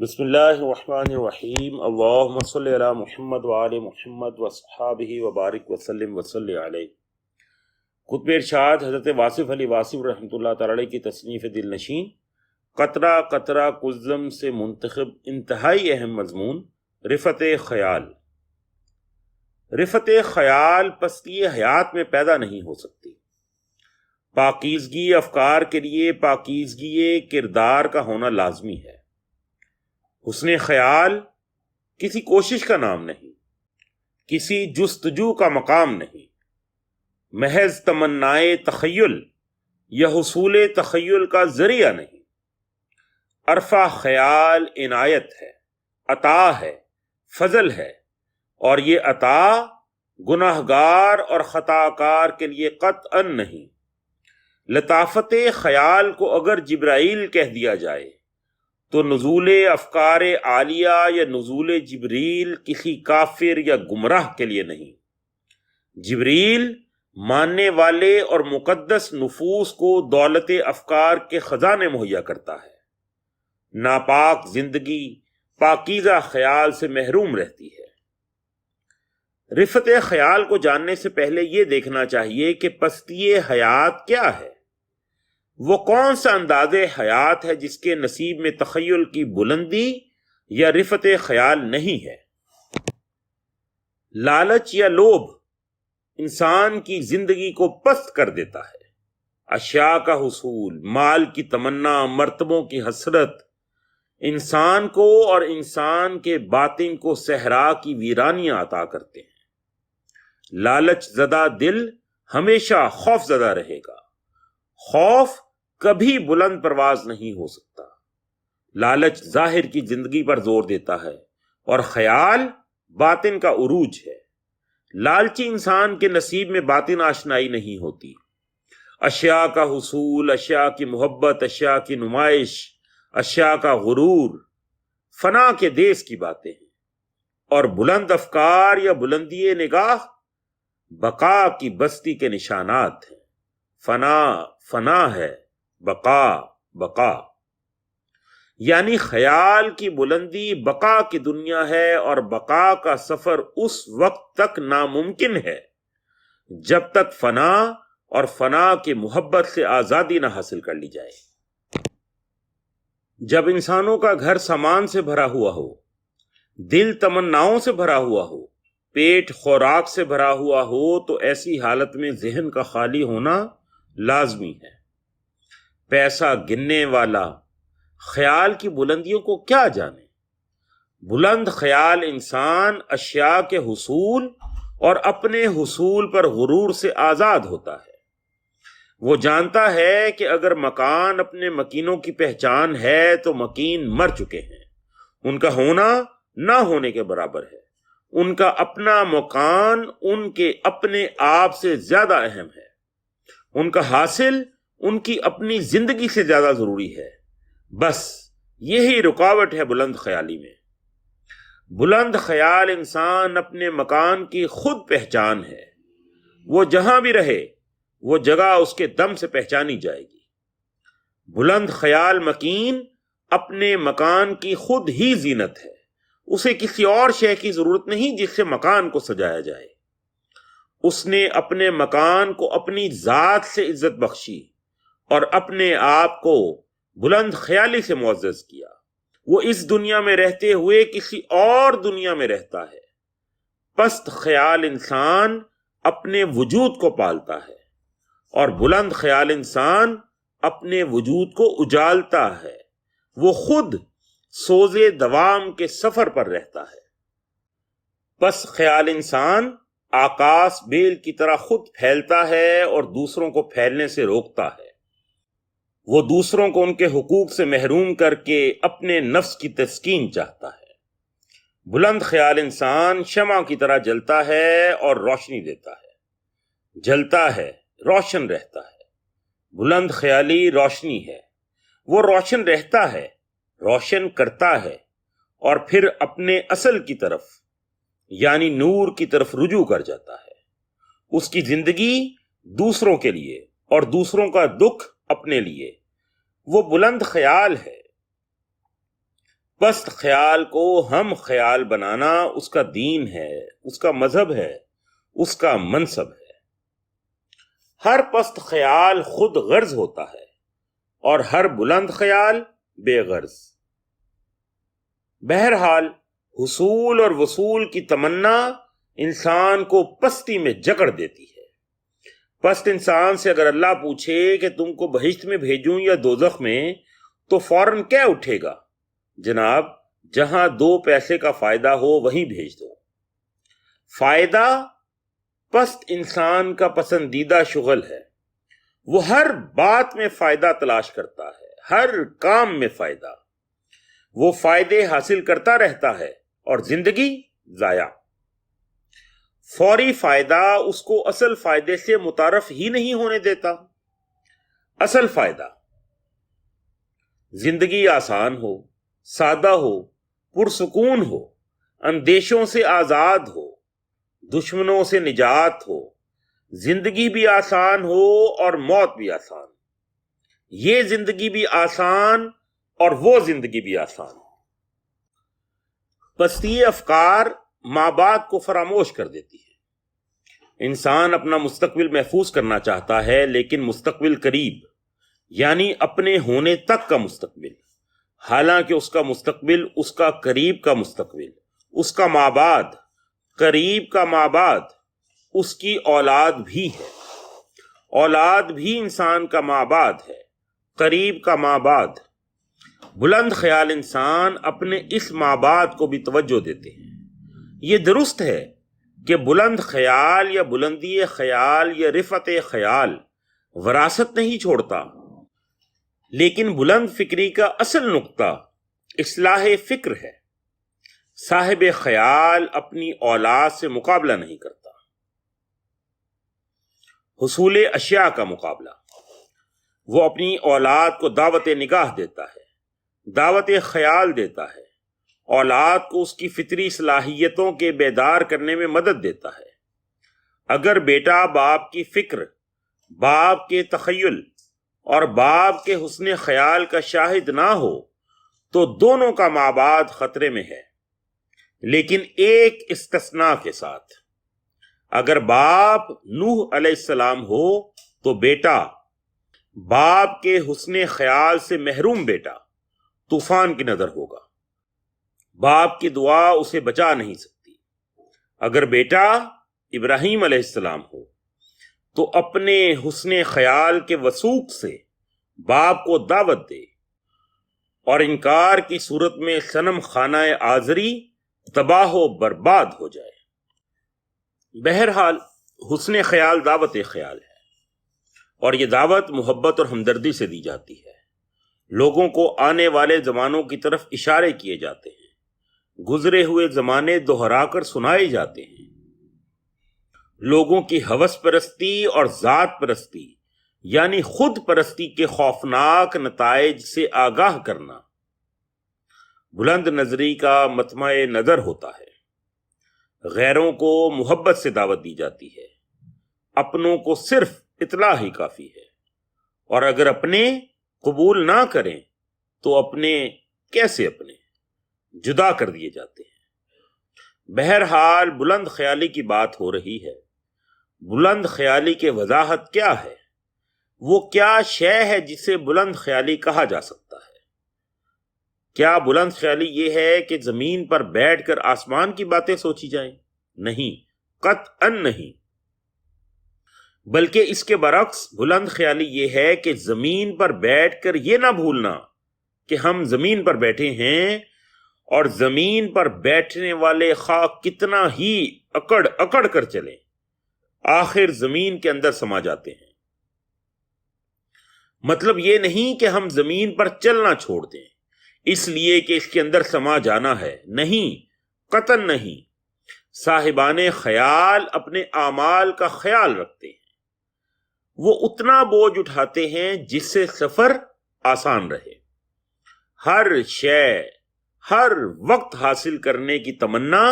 بسم اللہ الرحمن الرحیم، اللہم صلی علی محمد وآل محمد وصحابہ وبارک وسلم وصلی علیہ۔ خطبہ ارشاد حضرت واصف علی واصف رحمۃ اللہ تعالی علیہ کی تصنیف دل نشین قطرہ قطرہ کزم سے منتخب انتہائی اہم مضمون رفت خیال۔ رفت خیال پستی حیات میں پیدا نہیں ہو سکتی۔ پاکیزگی افکار کے لیے پاکیزگی کردار کا ہونا لازمی ہے۔ حسن خیال کسی کوشش کا نام نہیں، کسی جستجو کا مقام نہیں، محض تمنائے تخیل یا حصول تخیل کا ذریعہ نہیں۔ عرفہ خیال عنایت ہے، عطا ہے، فضل ہے، اور یہ عطا گناہگار اور خطا کار کے لیے قطعا نہیں۔ لطافت خیال کو اگر جبرائیل کہہ دیا جائے تو نزول افکار عالیہ یا نزول جبریل کسی کافر یا گمراہ کے لیے نہیں۔ جبریل ماننے والے اور مقدس نفوس کو دولت افکار کے خزانے مہیا کرتا ہے۔ ناپاک زندگی پاکیزہ خیال سے محروم رہتی ہے۔ رفت خیال کو جاننے سے پہلے یہ دیکھنا چاہیے کہ پستی حیات کیا ہے۔ وہ کون سا انداز حیات ہے جس کے نصیب میں تخیل کی بلندی یا رفت خیال نہیں ہے۔ لالچ یا لوبھ انسان کی زندگی کو پست کر دیتا ہے۔ اشیاء کا حصول، مال کی تمنا، مرتبوں کی حسرت انسان کو اور انسان کے باطن کو صحرا کی ویرانیاں عطا کرتے ہیں۔ لالچ زدہ دل ہمیشہ خوف زدہ رہے گا۔ خوف کبھی بلند پرواز نہیں ہو سکتا۔ لالچ ظاہر کی زندگی پر زور دیتا ہے اور خیال باطن کا عروج ہے۔ لالچی انسان کے نصیب میں باطن آشنائی نہیں ہوتی۔ اشیاء کا حصول، اشیاء کی محبت، اشیاء کی نمائش، اشیاء کا غرور فنا کے دیس کی باتیں ہیں، اور بلند افکار یا بلندی نگاہ بقا کی بستی کے نشانات ہیں۔ فنا فنا ہے، بقا بقا، یعنی خیال کی بلندی بقا کی دنیا ہے، اور بقا کا سفر اس وقت تک ناممکن ہے جب تک فنا اور فنا کی محبت سے آزادی نہ حاصل کر لی جائے۔ جب انسانوں کا گھر سامان سے بھرا ہوا ہو، دل تمناؤں سے بھرا ہوا ہو، پیٹ خوراک سے بھرا ہوا ہو، تو ایسی حالت میں ذہن کا خالی ہونا لازمی ہے۔ پیسہ گننے والا خیال کی بلندیوں کو کیا جانے؟ بلند خیال انسان اشیاء کے حصول اور اپنے حصول پر غرور سے آزاد ہوتا ہے۔ وہ جانتا ہے کہ اگر مکان اپنے مکینوں کی پہچان ہے تو مکین مر چکے ہیں، ان کا ہونا نہ ہونے کے برابر ہے۔ ان کا اپنا مکان ان کے اپنے آپ سے زیادہ اہم ہے۔ ان کا حاصل ان کی اپنی زندگی سے زیادہ ضروری ہے۔ بس یہی رکاوٹ ہے بلند خیالی میں۔ بلند خیال انسان اپنے مکان کی خود پہچان ہے۔ وہ جہاں بھی رہے وہ جگہ اس کے دم سے پہچانی جائے گی۔ بلند خیال مکین اپنے مکان کی خود ہی زینت ہے۔ اسے کسی اور شے کی ضرورت نہیں جس سے مکان کو سجایا جائے۔ اس نے اپنے مکان کو اپنی ذات سے عزت بخشی اور اپنے آپ کو بلند خیالی سے معزز کیا۔ وہ اس دنیا میں رہتے ہوئے کسی اور دنیا میں رہتا ہے۔ پست خیال انسان اپنے وجود کو پالتا ہے، اور بلند خیال انسان اپنے وجود کو اجالتا ہے۔ وہ خود سوزے دوام کے سفر پر رہتا ہے۔ پست خیال انسان آکاش بیل کی طرح خود پھیلتا ہے اور دوسروں کو پھیلنے سے روکتا ہے۔ وہ دوسروں کو ان کے حقوق سے محروم کر کے اپنے نفس کی تسکین چاہتا ہے۔ بلند خیال انسان شمع کی طرح جلتا ہے اور روشنی دیتا ہے، جلتا ہے، روشن رہتا ہے۔ بلند خیالی روشنی ہے۔ وہ روشن رہتا ہے، روشن کرتا ہے، اور پھر اپنے اصل کی طرف یعنی نور کی طرف رجوع کر جاتا ہے۔ اس کی زندگی دوسروں کے لیے اور دوسروں کا دکھ اپنے لیے۔ وہ بلند خیال ہے۔ پست خیال کو ہم خیال بنانا اس کا دین ہے، اس کا مذہب ہے، اس کا منصب ہے۔ ہر پست خیال خود غرض ہوتا ہے اور ہر بلند خیال بے غرض۔ بہرحال حصول اور وصول کی تمنا انسان کو پستی میں جکڑ دیتی ہے۔ پست انسان سے اگر اللہ پوچھے کہ تم کو بہشت میں بھیجوں یا دوزخ میں، تو فوراً کیا اٹھے گا؟ جناب، جہاں 2 پیسے کا فائدہ ہو وہیں بھیج دو۔ فائدہ پست انسان کا پسندیدہ شغل ہے۔ وہ ہر بات میں فائدہ تلاش کرتا ہے، ہر کام میں فائدہ۔ وہ فائدے حاصل کرتا رہتا ہے اور زندگی ضائع۔ فوری فائدہ اس کو اصل فائدے سے متعارف ہی نہیں ہونے دیتا۔ اصل فائدہ زندگی آسان ہو، سادہ ہو، پرسکون ہو، اندیشوں سے آزاد ہو، دشمنوں سے نجات ہو، زندگی بھی آسان ہو اور موت بھی آسان۔ یہ زندگی بھی آسان اور وہ زندگی بھی آسان۔ پستی افکار ماں باپ کو فراموش کر دیتی ہے۔ انسان اپنا مستقبل محفوظ کرنا چاہتا ہے، لیکن مستقبل قریب یعنی اپنے ہونے تک کا مستقبل، حالانکہ اس کا مستقبل اس کا قریب کا مستقبل، اس کا ماں بعد، قریب کا ماں بعد اس کی اولاد بھی ہے۔ اولاد بھی انسان کا ماں بعد ہے، قریب کا ماں بعد۔ بلند خیال انسان اپنے اس ماں بعد کو بھی توجہ دیتے ہیں۔ یہ درست ہے کہ بلند خیال یا بلندی خیال یا رفعت خیال وراثت نہیں چھوڑتا، لیکن بلند فکری کا اصل نقطہ اصلاح فکر ہے۔ صاحب خیال اپنی اولاد سے مقابلہ نہیں کرتا، حصول اشیاء کا مقابلہ۔ وہ اپنی اولاد کو دعوت نگاہ دیتا ہے، دعوت خیال دیتا ہے، اولاد کو اس کی فطری صلاحیتوں کے بیدار کرنے میں مدد دیتا ہے۔ اگر بیٹا باپ کی فکر، باپ کے تخیل اور باپ کے حسن خیال کا شاہد نہ ہو تو دونوں کا ماں بعد خطرے میں ہے، لیکن ایک استثناء کے ساتھ۔ اگر باپ نوح علیہ السلام ہو تو بیٹا باپ کے حسن خیال سے محروم بیٹا طوفان کی نظر ہوگا۔ باپ کی دعا اسے بچا نہیں سکتی۔ اگر بیٹا ابراہیم علیہ السلام ہو تو اپنے حسن خیال کے وثوق سے باپ کو دعوت دے اور انکار کی صورت میں صنم خانہ آزری تباہ و برباد ہو جائے۔ بہرحال حسن خیال دعوت خیال ہے، اور یہ دعوت محبت اور ہمدردی سے دی جاتی ہے۔ لوگوں کو آنے والے زمانوں کی طرف اشارے کیے جاتے ہیں، گزرے ہوئے زمانے دہرا کر سنائے جاتے ہیں۔ لوگوں کی ہوس پرستی اور ذات پرستی یعنی خود پرستی کے خوفناک نتائج سے آگاہ کرنا بلند نظری کا مطمع نظر ہوتا ہے۔ غیروں کو محبت سے دعوت دی جاتی ہے، اپنوں کو صرف اطلاع ہی کافی ہے، اور اگر اپنے قبول نہ کریں تو اپنے کیسے اپنے جدا کر دیے جاتے ہیں۔ بہرحال بلند خیالی کی بات ہو رہی ہے۔ بلند خیالی کی وضاحت کیا ہے؟ وہ کیا شے ہے جسے بلند خیالی کہا جا سکتا ہے؟ کیا بلند خیالی یہ ہے کہ زمین پر بیٹھ کر آسمان کی باتیں سوچی جائیں؟ نہیں، قطعاً نہیں۔ بلکہ اس کے برعکس بلند خیالی یہ ہے کہ زمین پر بیٹھ کر یہ نہ بھولنا کہ ہم زمین پر بیٹھے ہیں، اور زمین پر بیٹھنے والے خواہ کتنا ہی اکڑ اکڑ کر چلیں، آخر زمین کے اندر سما جاتے ہیں۔ مطلب یہ نہیں کہ ہم زمین پر چلنا چھوڑ دیں اس لیے کہ اس کے اندر سما جانا ہے، نہیں، قطعاً نہیں۔ صاحبان خیال اپنے اعمال کا خیال رکھتے ہیں، وہ اتنا بوجھ اٹھاتے ہیں جس سے سفر آسان رہے۔ ہر شے ہر وقت حاصل کرنے کی تمنا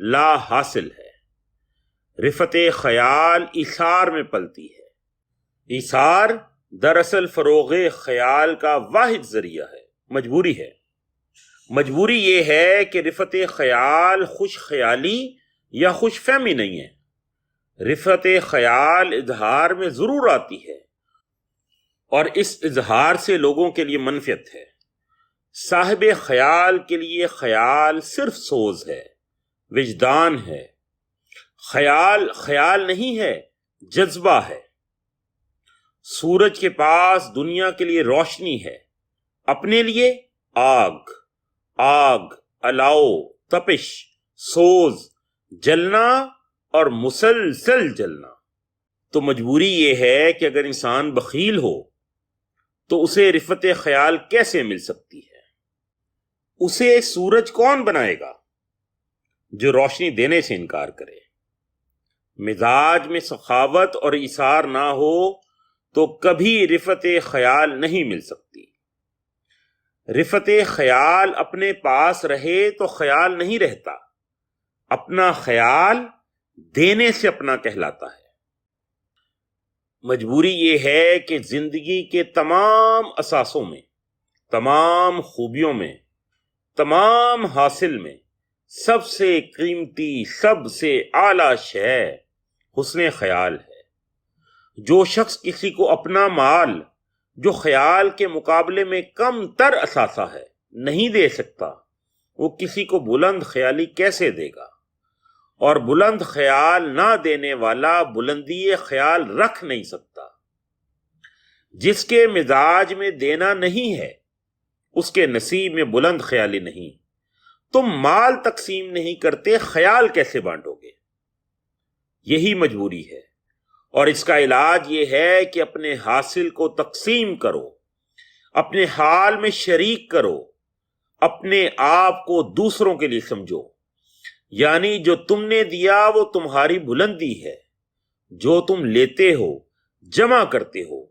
لا حاصل ہے۔ رفعت خیال ایثار میں پلتی ہے۔ ایثار دراصل فروغ خیال کا واحد ذریعہ ہے، مجبوری ہے۔ مجبوری یہ ہے کہ رفت خیال خوش خیالی یا خوش فہمی نہیں ہے۔ رفت خیال اظہار میں ضرور آتی ہے اور اس اظہار سے لوگوں کے لیے منفعت ہے۔ صاحب خیال کے لیے خیال صرف سوز ہے، وجدان ہے۔ خیال خیال نہیں ہے، جذبہ ہے۔ سورج کے پاس دنیا کے لیے روشنی ہے، اپنے لیے آگ، آگ، الاؤ، تپش، سوز، جلنا اور مسلسل جلنا۔ تو مجبوری یہ ہے کہ اگر انسان بخیل ہو تو اسے رفت خیال کیسے مل سکتی ہے؟ اسے سورج کون بنائے گا جو روشنی دینے سے انکار کرے؟ مزاج میں سخاوت اور ایثار نہ ہو تو کبھی رفت خیال نہیں مل سکتی۔ رفت خیال اپنے پاس رہے تو خیال نہیں رہتا، اپنا خیال دینے سے اپنا کہلاتا ہے۔ مجبوری یہ ہے کہ زندگی کے تمام اثاثوں میں، تمام خوبیوں میں، تمام حاصل میں سب سے قیمتی، سب سے اعلیٰ شے حسن خیال ہے۔ جو شخص کسی کو اپنا مال جو خیال کے مقابلے میں کم تر اثاثہ ہے نہیں دے سکتا، وہ کسی کو بلند خیالی کیسے دے گا؟ اور بلند خیال نہ دینے والا بلندی خیال رکھ نہیں سکتا۔ جس کے مزاج میں دینا نہیں ہے اس کے نصیب میں بلند خیالی نہیں۔ تم مال تقسیم نہیں کرتے، خیال کیسے بانٹو گے؟ یہی مجبوری ہے، اور اس کا علاج یہ ہے کہ اپنے حاصل کو تقسیم کرو، اپنے حال میں شریک کرو، اپنے آپ کو دوسروں کے لیے سمجھو۔ یعنی جو تم نے دیا وہ تمہاری بلندی ہے، جو تم لیتے ہو، جمع کرتے ہو،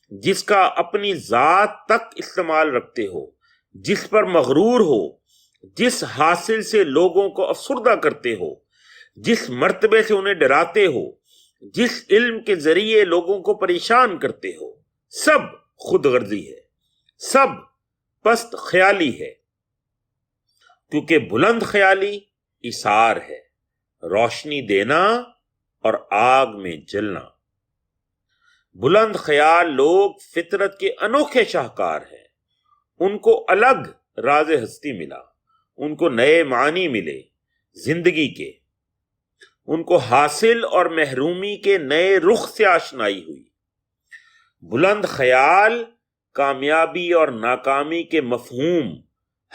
جس کا اپنی ذات تک استعمال رکھتے ہو، جس پر مغرور ہو، جس حاصل سے لوگوں کو افسردہ کرتے ہو، جس مرتبے سے انہیں ڈراتے ہو، جس علم کے ذریعے لوگوں کو پریشان کرتے ہو، سب خود غرضی ہے، سب پست خیالی ہے۔ کیونکہ بلند خیالی ایثار ہے، روشنی دینا اور آگ میں جلنا۔ بلند خیال لوگ فطرت کے انوکھے شاہکار ہیں، ان کو الگ راز ہستی ملا، ان کو نئے معنی ملے زندگی کے، ان کو حاصل اور محرومی کے نئے رخ سے آشنائی ہوئی۔ بلند خیال کامیابی اور ناکامی کے مفہوم،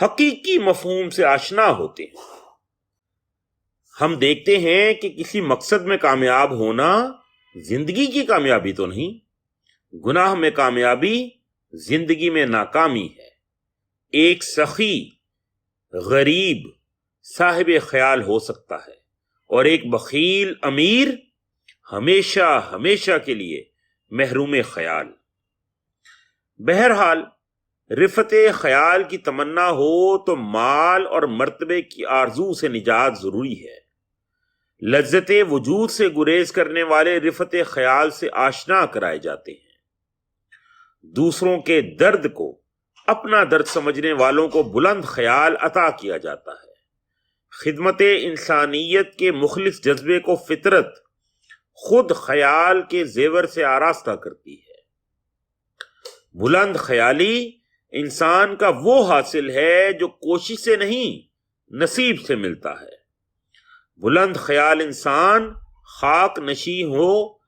حقیقی مفہوم سے آشنا ہوتے ہیں۔ ہم دیکھتے ہیں کہ کسی مقصد میں کامیاب ہونا زندگی کی کامیابی تو نہیں، گناہ میں کامیابی زندگی میں ناکامی ہے۔ ایک سخی غریب صاحب خیال ہو سکتا ہے اور ایک بخیل امیر ہمیشہ ہمیشہ کے لیے محروم خیال۔ بہرحال رفت خیال کی تمنا ہو تو مال اور مرتبے کی آرزو سے نجات ضروری ہے۔ لذت وجود سے گریز کرنے والے رفت خیال سے آشنا کرائے جاتے ہیں۔ دوسروں کے درد کو اپنا درد سمجھنے والوں کو بلند خیال عطا کیا جاتا ہے۔ خدمت انسانیت کے مخلص جذبے کو فطرت خود خیال کے زیور سے آراستہ کرتی ہے۔ بلند خیالی انسان کا وہ حاصل ہے جو کوشش سے نہیں نصیب سے ملتا ہے۔ بلند خیال انسان خاک نشیں ہو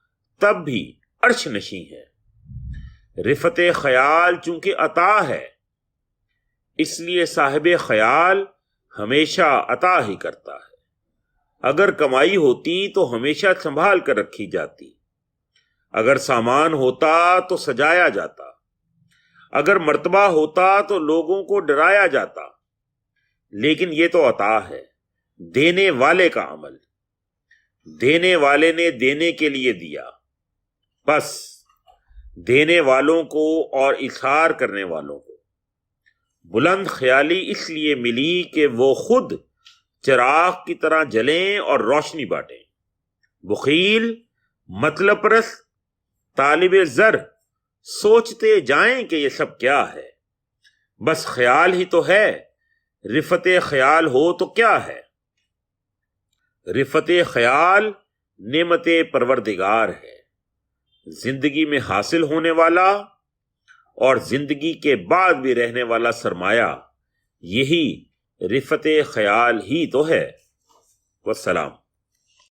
تب بھی عرش نشیں ہے۔ رفت خیال چونکہ عطا ہے اس لیے صاحب خیال ہمیشہ عطا ہی کرتا ہے۔ اگر کمائی ہوتی تو ہمیشہ سنبھال کر رکھی جاتی، اگر سامان ہوتا تو سجایا جاتا، اگر مرتبہ ہوتا تو لوگوں کو ڈرایا جاتا۔ لیکن یہ تو عطا ہے، دینے والے کا عمل، دینے والے نے دینے کے لیے دیا، بس دینے والوں کو اور اظہار کرنے والوں کو بلند خیالی اس لیے ملی کہ وہ خود چراغ کی طرح جلیں اور روشنی بانٹیں۔ بخیل، مطلب پرست، طالب زر سوچتے جائیں کہ یہ سب کیا ہے، بس خیال ہی تو ہے، رفت خیال ہو تو کیا ہے؟ رفت خیال نعمت پروردگار ہے، زندگی میں حاصل ہونے والا اور زندگی کے بعد بھی رہنے والا سرمایہ، یہی رفت خیال ہی تو ہے۔ والسلام۔